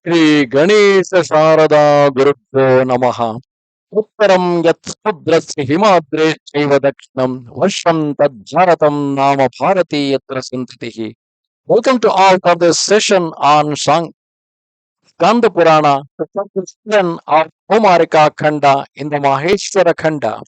Shri Ganesha Sharada Gurubhyo Namaha. Uttaram yat sudrasya himadre chaiva dakshinam vasham tad bharatam nama bharati yatra santatihi. Welcome to all of this session on Skanda Purana, the section of Kaumarika Khanda in the Maheshwara Khanda.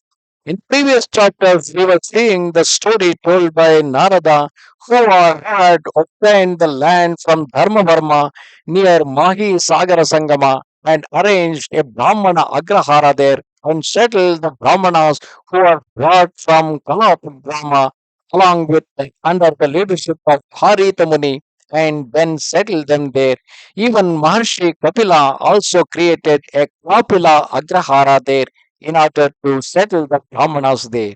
In previous chapters, we were seeing the story told by Narada, had obtained the land from Dharmavarma near Mahi Sangama and arranged a Brahmana Agrahara there and settled the Brahmanas who were brought from Galava Brahma along with under the leadership of Harita Muni and then settled them there. Even Maharshi Kapila also created a Kapila Agrahara there in order to settle the Brahmanas there.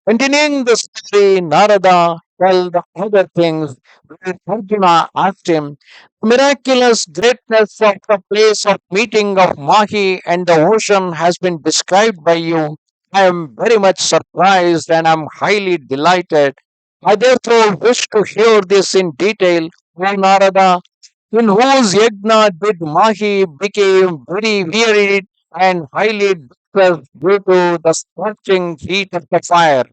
Continuing the story, Narada tells the other things where Arjuna asked him, the miraculous greatness of the place of meeting of Mahi and the ocean has been described by you. I am very much surprised and am highly delighted. I therefore wish to hear this in detail, O Narada, in whose yajna did Mahi became very wearied and highly distressed due to the scorching heat of the fire.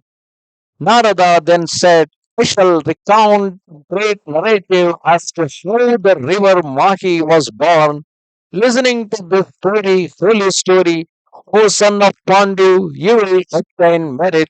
Narada then said, I shall recount great narrative as to how the river Mahi was born. Listening to this holy story, O son of Pandu, you will obtain merit.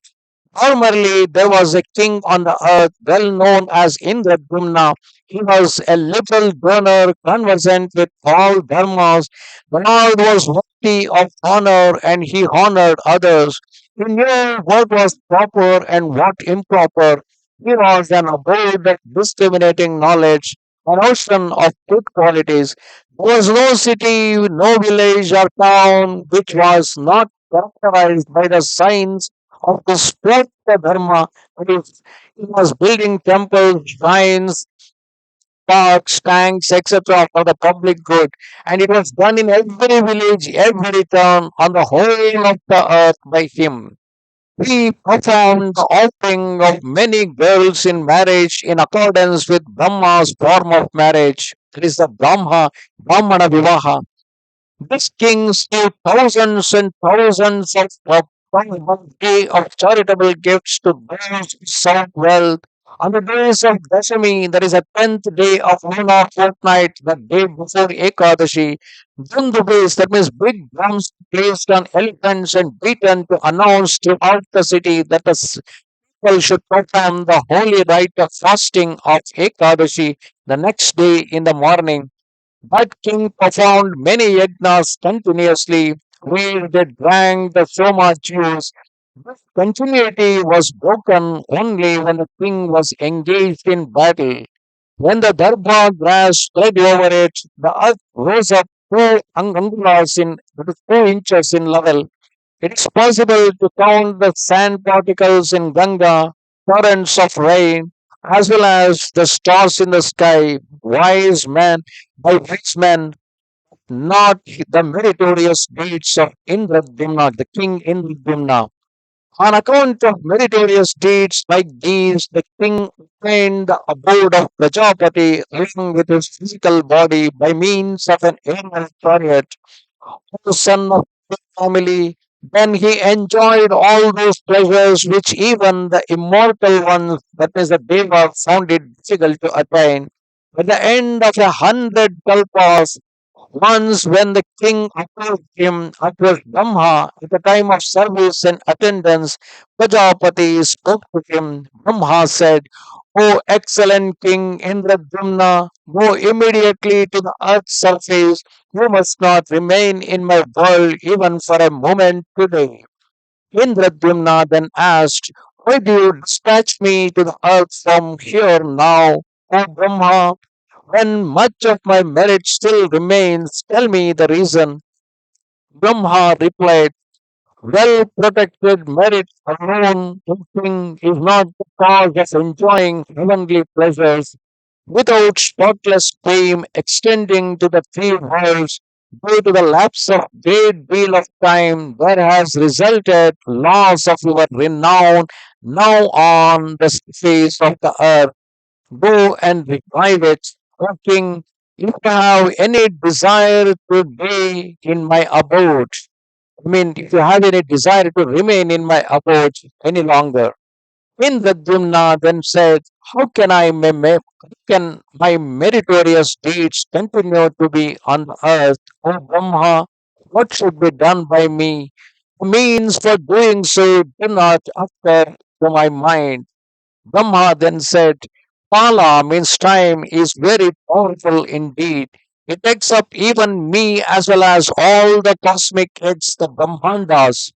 Formerly, there was a king on the earth well known as Indradyumna. He was a liberal donor, conversant with all dharmas. The Lord was worthy of honor and he honored others. He knew what was proper and what improper. He was an abode of discriminating knowledge, an ocean of good qualities. There was no city, no village or town which was not characterized by the signs of the spread the dharma. He was building temples, shrines, parks, tanks, etc. for the public good. And it was done in every village, every town, on the whole of the earth by him. He performed the offering of many girls in marriage in accordance with Brahma's form of marriage. It is the Brahmana Vivaha. This king gave thousands and thousands of of charitable gifts to those who sought wealth. On the days of Dashami, that is the 10th day of lunar fortnight, the day before Ekadashi, Dundubis, that means big drums placed on elephants and beaten to announce throughout the city that the people should perform the holy rite of fasting of Ekadashi the next day in the morning. That king performed many yajnas continuously, where they drank the soma juice. This continuity was broken only when the king was engaged in battle. When the darbha grass spread over it, the earth rose up 2 angulas that is 2 inches in level. It is possible to count the sand particles in Ganga, torrents of rain, as well as the stars in the sky. Wise men, not the meritorious deeds of Indradyumna, the king Indradyumna. On account of meritorious deeds like these, the king obtained the abode of Prajapati along with his physical body by means of an aerial chariot. O son of the family, then he enjoyed all those pleasures which even the immortal ones, that is the Deva, found it difficult to attain. At the end of 100 kalpas, once, when the king approached him, approached Brahma at the time of service and attendance, Prajapati spoke to him. Brahma said, O excellent King Indradyumna, go immediately to the earth's surface. You must not remain in my world even for a moment today. Indradyumna then asked, why do you dispatch me to the earth from here now, O Brahma? When much of my merit still remains, tell me the reason. Brahma replied, well protected merit alone is not the cause of enjoying heavenly pleasures. Without spotless fame extending to the 3 worlds, due to the lapse of great deal of time, there has resulted loss of your renown now on the face of the earth. Go and revive it, O king. If you have any desire to be in my abode, if you have any desire to remain in my abode any longer, Indradyumna then said, how can my meritorious deeds continue to be on the earth? O Brahma, what should be done by me? The means for doing so do not occur to my mind. Brahma then said, Pala means time is very powerful indeed. It takes up even me as well as all the cosmic heads, the Brahmandas.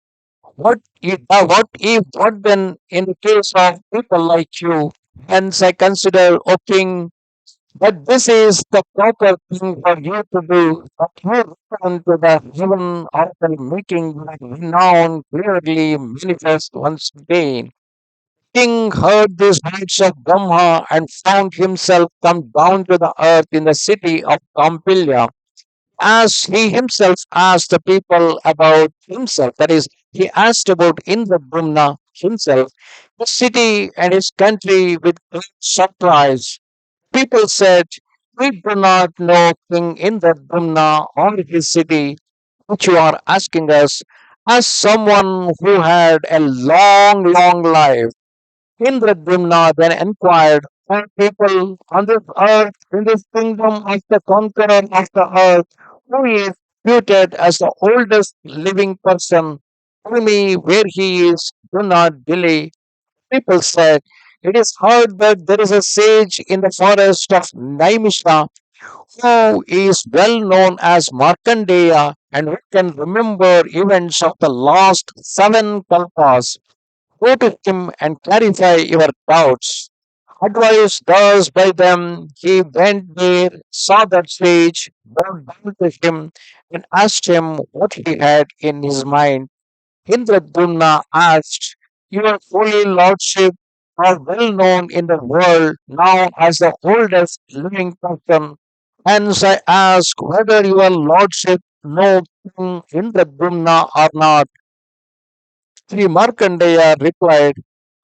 What then in the case of people like you? Hence, I consider, O king, that this is the proper thing for you to do. That you return to the heaven after making your renown clearly manifest once again. King heard these words of Brahma and found himself come down to the earth in the city of Kampilya as he himself asked the people about himself. That is, he asked about Indradyumna himself, his city and his country with great surprise. People said, we do not know King Indradyumna or his city, which you are asking us, as someone who had a long life. Indradyumna then inquired, all people on this earth, in this kingdom of the conqueror of the earth, who is reputed as the oldest living person, tell me where he is, do not delay. People said, it is heard that there is a sage in the forest of Naimisha who is well known as Markandeya and who can remember events of the last 7 kalpas. Go to him and clarify your doubts. Advised thus by them, he went there, saw that sage, bowed down to him, and asked him what he had in his mind. Indradyumna asked, your holy lordship are well known in the world now as the oldest living person. Hence I ask whether your lordship know King Indradyumna or not. Sri Markandeya replied,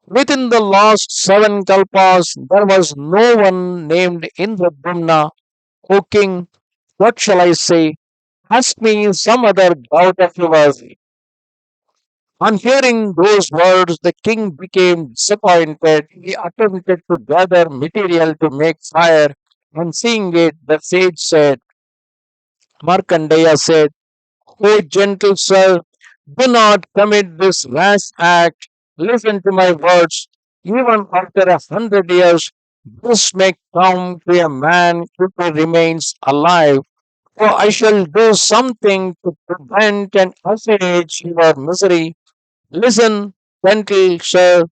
within the last 7 kalpas, there was no one named Indradyumna. O king, what shall I say? Ask me some other doubt of yours. On hearing those words, the king became disappointed. He attempted to gather material to make fire, and seeing it, the sage said, Markandeya said, O gentle sir, do not commit this rash act. Listen to my words. Even after 100 years, this may come to a man if he remains alive. For I shall do something to prevent and assuage your misery. Listen, gentle sir.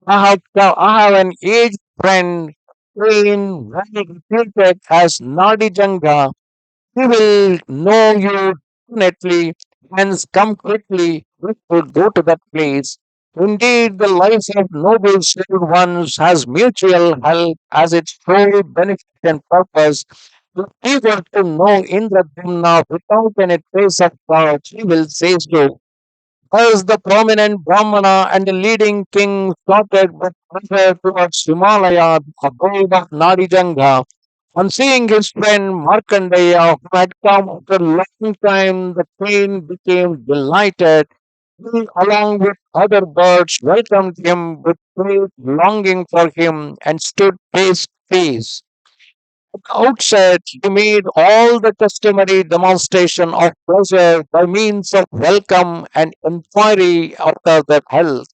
I have an aged friend, trained, well reputed as Nadijangha. He will know you definitely, hence come quickly. We should go to that place. Indeed, the life of noble saved ones has mutual help as its sole benefit and purpose. If he were to know Indradyumna without any trace of doubt, he will say so. As the prominent Brahmana and the leading king started with pleasure towards Himalaya, abode of Nadijangha, on seeing his friend Markandeya, who had come after a long time, the queen became delighted. He, along with other birds, welcomed him with great longing for him and stood face to face. At the outset, he made all the customary demonstration of pleasure by means of welcome and inquiry after their health.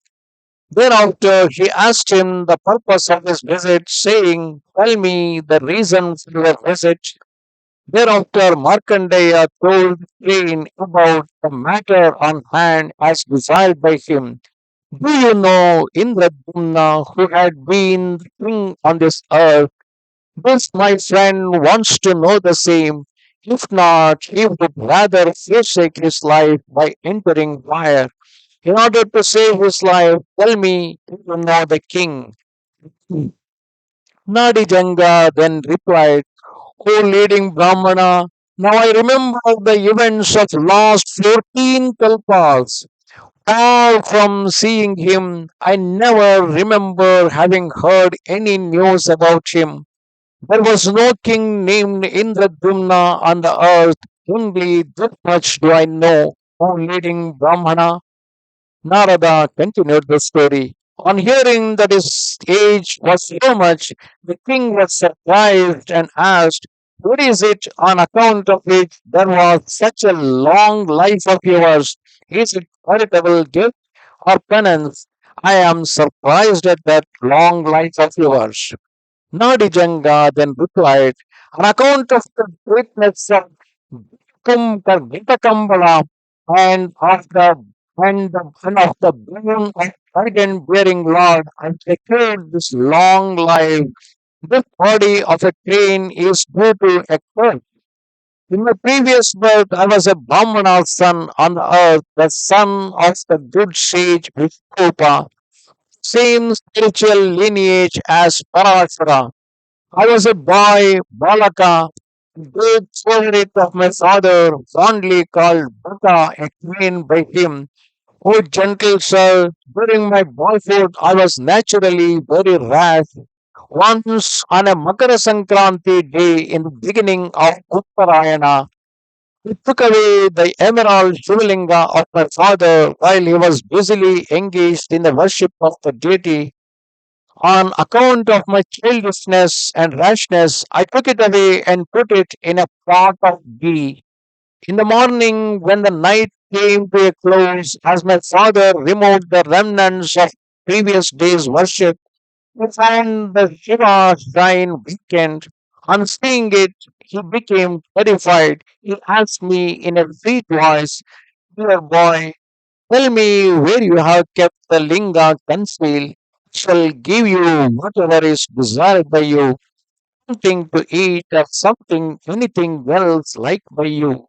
Thereafter, he asked him the purpose of his visit, saying, tell me the reason for your visit. Thereafter, Markandeya told the queen about the matter on hand as desired by him. Do you know Indradyumna, who had been the king on this earth? This, my friend, wants to know the same. If not, he would rather forsake his life by entering fire. In order to save his life, tell me, do you know the king? Nadijangha then replied, O leading Brahmana, now I remember the events of last 14 kalpas. Far from seeing him, I never remember having heard any news about him. There was no king named Indradyumna on the earth. Only this much do I know. O leading Brahmana, Narada continued the story. On hearing that his age was so much, the king was surprised and asked, "What is it on account of which there was such a long life of yours? Is it charitable gift or penance? I am surprised at that long life of yours." Nadijangha then replied, "On account of the greatness of Gita and of the boon of burden bearing Lord, I secured this long life. This body of a crane is due to a curse. In my previous birth, I was a Brahmana's son on the earth, the son of the good sage Vishnupa, same spiritual lineage as Parashara. I was a boy, Balaka, great favorite of my father, fondly called Baka, a queen by him. O gentle sir, during my boyhood I was naturally very rash. Once on a Makara Sankranthi day in the beginning of Uttarayana, he took away the emerald Shivalinga of my father while he was busily engaged in the worship of the deity. On account of my childishness and rashness, I took it away and put it in a pot of ghee. In the morning, when the night came to a close, as my father removed the remnants of previous day's worship, he found the Shiva shrine vacant. On seeing it, he became terrified. He asked me in a sweet voice, "Dear boy, tell me where you have kept the linga concealed. Shall give you whatever is desired by you, something to eat or something, anything else like by you."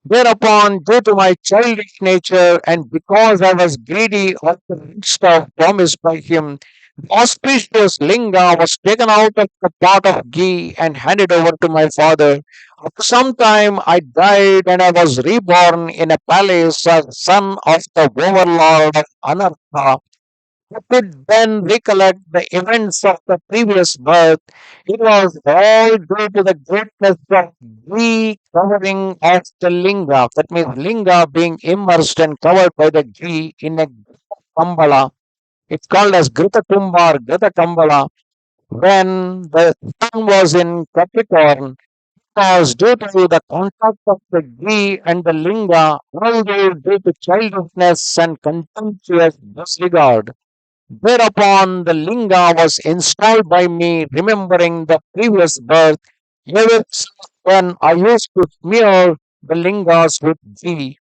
Thereupon, due to my childish nature and because I was greedy of the rich stuff promised by him, the auspicious linga was taken out of the pot of ghee and handed over to my father. After some time, I died and I was reborn in a palace as son of the overlord of Anartha. I could then recollect the events of the previous birth. It was all due to the greatness of ghee covering of the linga. That means linga being immersed and covered by the ghee in a kambala. It's called as Grita Kumbha or Grita Kambala. When the sun was in Capricorn, because due to the contact of the ghee and the linga, although due to childishness and contemptuous disregard, whereupon the linga was installed by me, remembering the previous birth, ever since when I used to smear the lingas with ghee.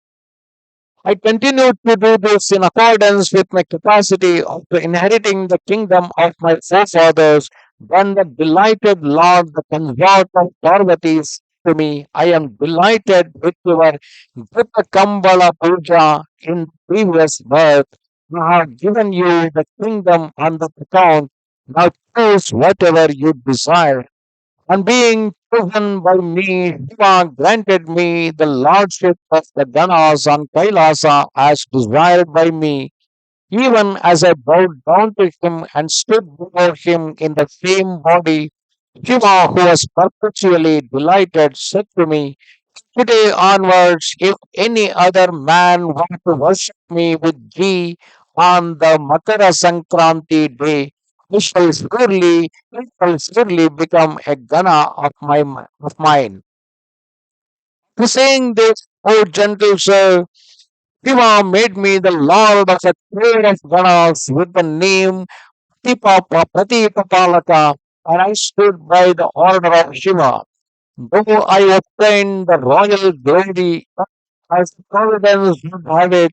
I continued to do this in accordance with my capacity of inheriting the kingdom of my forefathers. When the delighted Lord, the consort of Parvati, said to me, "I am delighted with your Gita Kambala Puja in previous birth. I have given you the kingdom on that account. Now choose whatever you desire." On being chosen by me, Shiva granted me the lordship of the Ganas on Kailasa as desired by me. Even as I bowed down to him and stood before him in the same body, Shiva, who was perpetually delighted, said to me, "Today onwards, if any other man were to worship me with ghee on the Makara Sankranthi day, he shall surely become a Gana of mine." To saying this, O gentle sir, Shiva made me the lord of a crowd of Ganas with the name Pratipapalaka, and I stood by the order of Shiva. Though I obtained the royal glory as Providence would have it,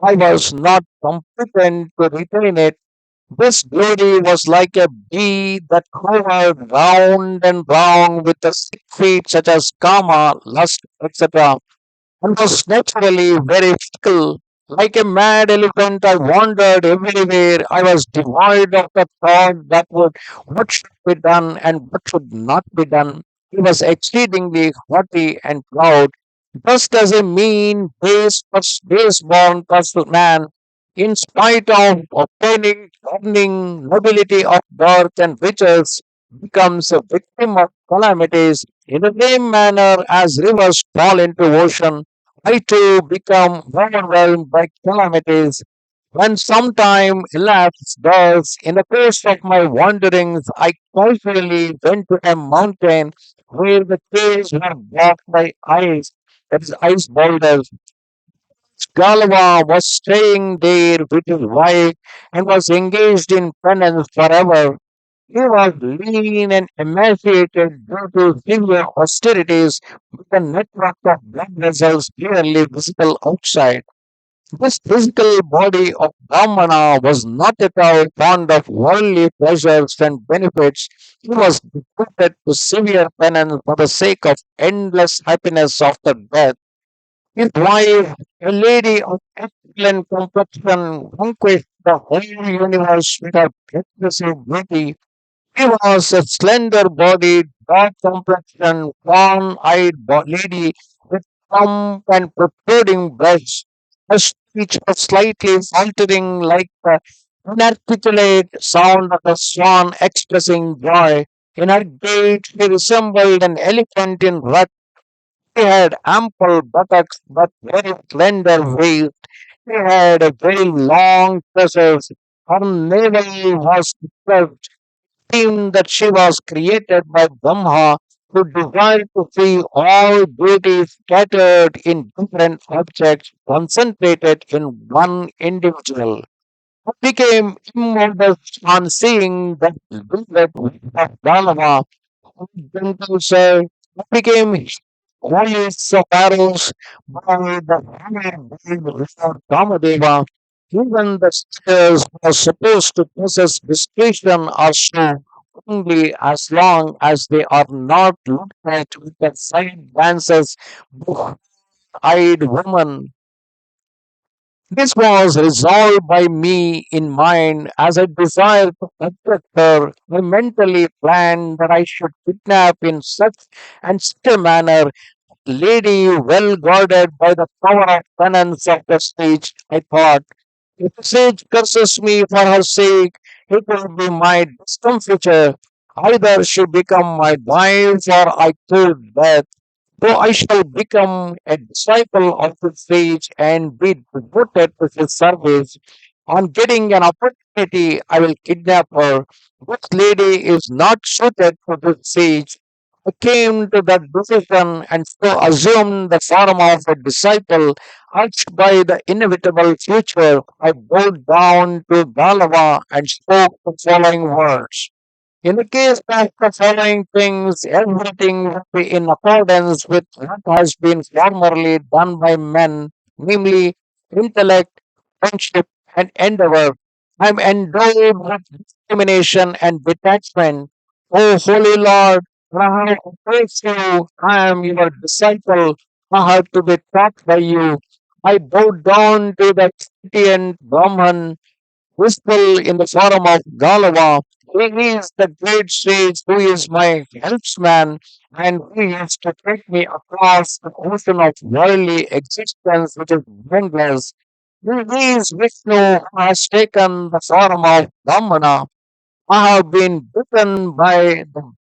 I was not competent to retain it. This glory was like a bee that hovered round and round with the sick feet such as Kama, lust, etc., and was naturally very fickle. Like a mad elephant, I wandered everywhere. I was devoid of the thought that would what should be done and what should not be done. He was exceedingly haughty and proud, just as a mean, base-born person man, in spite of obtaining governing nobility of birth and riches. becomes a victim of calamities. In the same manner as rivers fall into ocean, I too become overwhelmed by calamities. When some time elapsed thus, in the course of my wanderings, I casually went to a mountain where the caves were blocked by ice, that is, ice boulders. Galava was staying there with his wife and was engaged in penance forever. He was lean and emaciated due to severe austerities, with a network of blood vessels clearly visible outside. This physical body of Brahmana was not at all fond of worldly pleasures and benefits. He was devoted to severe penance for the sake of endless happiness after death. His wife, a lady of excellent complexion, vanquished the whole universe with her expressive beauty. She was a slender bodied, dark complexioned, fawn eyed lady with plump and protruding breasts. Her speech was slightly faltering like the inarticulate sound of a swan expressing joy. In her gait, she resembled an elephant in rut. She had ample buttocks but very slender waist. She had a very long tresses. Her navel was curved, seemed that she was created by Brahma, who desired to see all beauty scattered in different objects, concentrated in one individual. I became immodest on seeing that visit of Galava. Gentle sir, I became wholly so arrows by the hammer without Kamadeva. Even the sisters are supposed to possess discretion or so only as long as they are not looked at with the side glances of eyed woman. This was resolved by me in mind as I desired to attract her. I mentally planned that I should kidnap in such and such a manner lady well guarded by the power of penance of the sage. I thought, if the sage curses me for her sake, it will be my discomfiture. Either she become my wife or I kill death. So I shall become a disciple of the sage and be devoted to his service. On getting an opportunity, I will kidnap her. This lady is not suited for the sage. I came to that decision and so assumed the form of a disciple. Urged by the inevitable future, I bowed down to Galava and spoke the following words. In the case of the following things, everything will be in accordance with what has been formerly done by men, namely intellect, friendship, and endeavor. I am endowed with discrimination and detachment. O Holy Lord, I have appraised you. I am your disciple. I have to be taught by you. I bow down to the sentient Brahman visible in the form of Galava. He is the great sage who is my helpsman and who is to take me across the ocean of worldly existence which is boundless. He is Vishnu who has taken the form of Brahmana. I have been bitten by the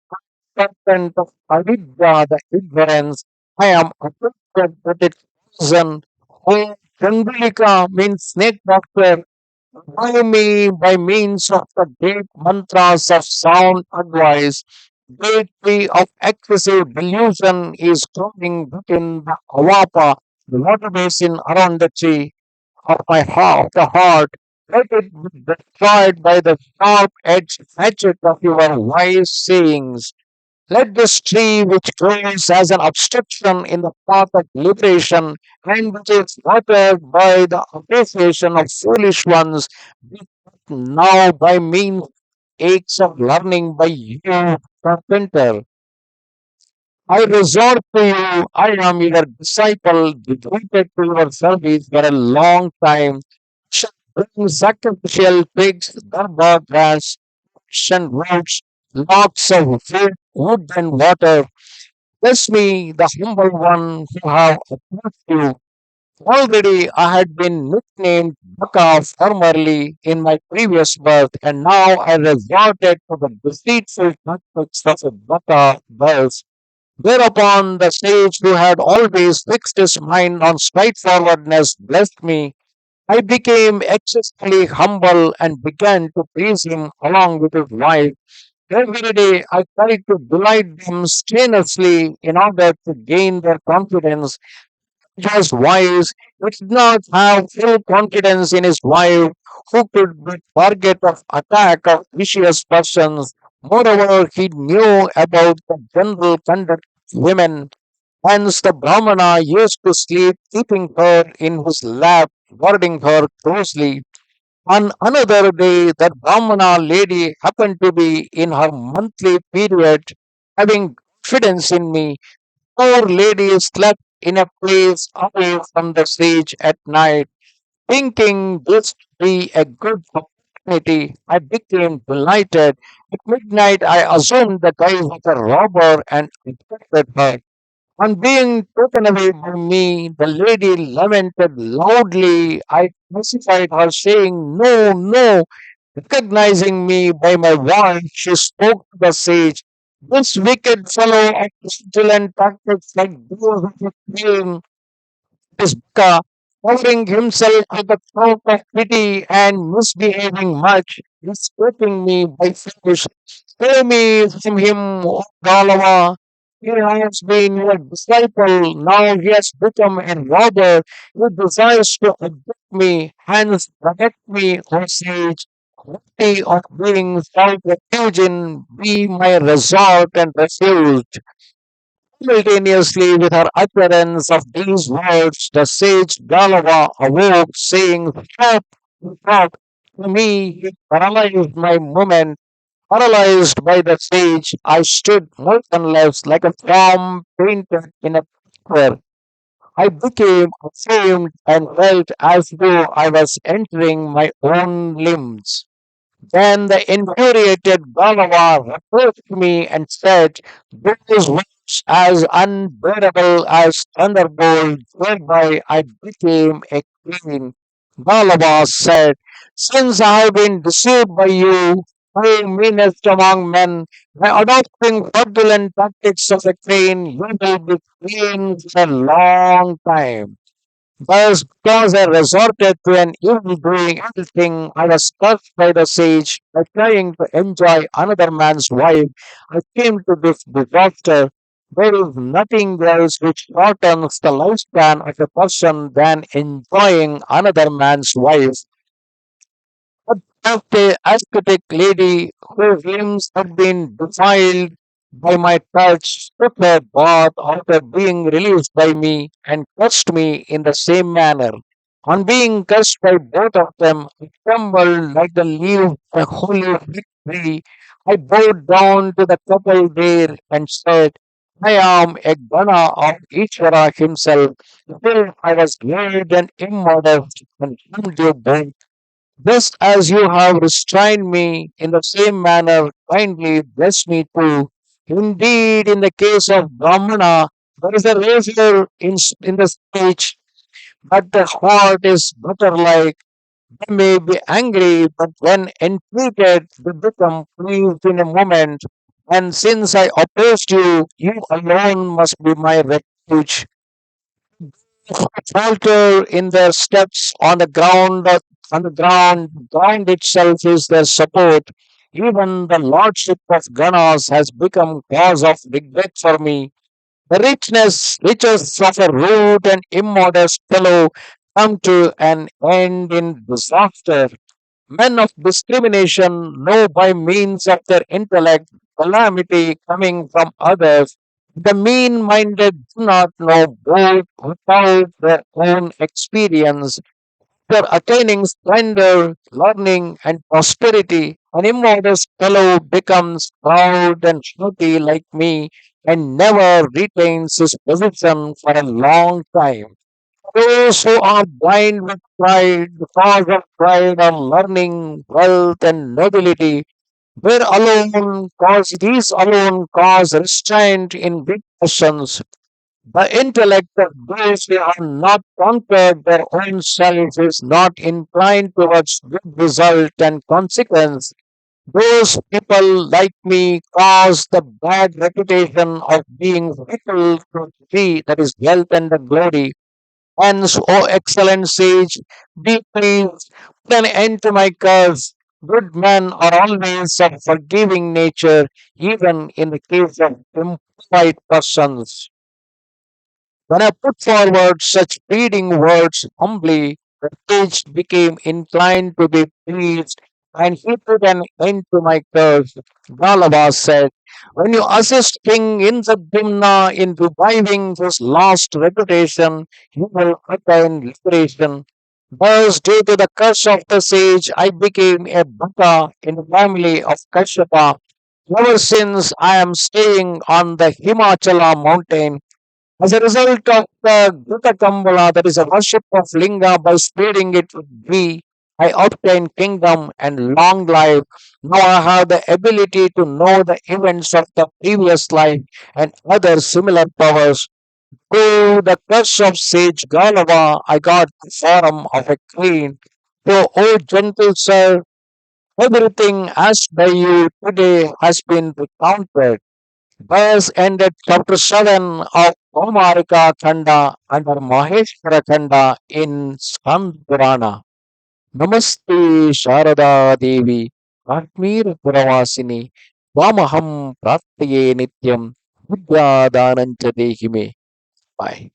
serpent of avidya, the ignorance. I am afflicted with its poison. Oh, Chandrika means snake doctor. By me, by means of the great mantras of sound advice, great tree of excessive delusion is growing within the avapa, the water basin around the tree of my heart, the heart. Let it be destroyed by the sharp edged hatchet of your wise sayings. Let this tree, which grows as an obstruction in the path of liberation, and which is watered by the appreciation of foolish ones, be cut now by means of acts of learning by you, carpenter. I resort to you. I am your disciple, devoted to your service for a long time. Shall bring sacrificial pigs, darba grass, and roots, lots of wood and water. Bless me, the humble one who have approached you. Already I had been nicknamed Baka formerly in my previous birth, and now I resorted to the deceitful tactics of a Baka birth. Whereupon the sage who had always fixed his mind on straightforwardness blessed me. I became excessively humble and began to praise him along with his wife. Every day I tried to delight them strenuously in order to gain their confidence. He was wise. He did not have full confidence in his wife, who could be target of attack of vicious persons. Moreover, he knew about the general conduct of women. Hence, the Brahmana used to sleep, keeping her in his lap, guarding her closely. On another day, that Brahmana lady happened to be in her monthly period, having confidence in me. Poor lady slept in a place away from the stage at night. Thinking this to be a good opportunity, I became delighted. At midnight, I assumed the guise of a robber and abducted her. On being taken away by me, the lady lamented loudly. I pacified her, saying, "No, no." Recognizing me by my voice, she spoke to the sage. This wicked fellow of vigilant tactics like those of a queen is covering himself with the cloak of pity and misbehaving much, escaping me by force. Spare me from him, O Galava. He has been your disciple, now he has become a robber. He desires to abduct me, hence protect me, O sage. Worthy of being sought refuge in, be my resort and refuge. Simultaneously with her utterance of these words, the sage Galava awoke, saying, "Stop, stop." To me, he paralyzed my movement. Paralyzed by the sage, I stood motionless like a form painted in a picture. I became ashamed and felt as though I was entering my own limbs. Then the infuriated Galava reproached me and said, "Those words as unbearable as thunderbolts, whereby I became a queen." Galava said, "Since I have been deceived by you, O meanest among men, by adopting fraudulent tactics of a queen, you will be queen for a long time. Thus, because I resorted to an evil doing evil thing, I was cursed by the sage by trying to enjoy another man's wife. I came to this disaster. There is nothing else which shortens the lifespan of a person than enjoying another man's wife. Of the aesthetic lady whose limbs had been defiled by my touch took her bath after being released by me and cursed me in the same manner. On being cursed by both of them, I trembled like the leaf of a holy fig tree. I bowed down to the couple there and said, "I am a Gana of Ishvara himself. Still I was great and immodest and harmed you both. Just as you have restrained me in the same manner, kindly bless me too. Indeed, in the case of Brahmana, there is a razor in the speech, but the heart is butter like. They may be angry, but when entreated, they become pleased in a moment. And since I opposed you, you alone must be my refuge. Falter in their steps on the ground itself is their support. Even the lordship of Ganas has become cause of regret for me. The riches of a rude and immodest fellow come to an end in disaster. Men of discrimination know by means of their intellect calamity coming from others. The mean minded do not know both without their own experience. After attaining splendor, learning, and prosperity, an immodest fellow becomes proud and haughty like me and never retains his position for a long time. Those who are blind with pride, because of pride are learning, wealth, and nobility, where alone cause these alone cause restraint in big persons. The intellect of those who have not conquered their own self is not inclined towards good result and consequence. Those people like me cause the bad reputation of being fickle to thee, that is wealth and the glory. Hence, O excellent sage, be pleased, put an end to my curse. Good men are always of forgiving nature, even in the case of impolite persons. When I put forward such pleading words humbly, the sage became inclined to be pleased, and he put an end to my curse. Galava said, when you assist King Indradyumna in reviving his lost reputation, he will attain liberation. Thus, due to the curse of the sage, I became a bhaka in the family of Kashyapa. Ever since I am staying on the Himachala mountain, as a result of the Gita Kambala, that is a worship of Linga, by spreading it with Ghee, I obtained kingdom and long life. Now I have the ability to know the events of the previous life and other similar powers. Through the curse of sage Galava, I got the form of a queen. So, O gentle sir, everything asked by you today has been recounted. Thus ended chapter 7 of Kaumarika Khanda under Maheshwara Khanda in Skanda Purana. Namaste Sharada Devi Kashmir Puravasini Vamaham Prarthaye Nityam Vidya Danancha Dehime. Bye.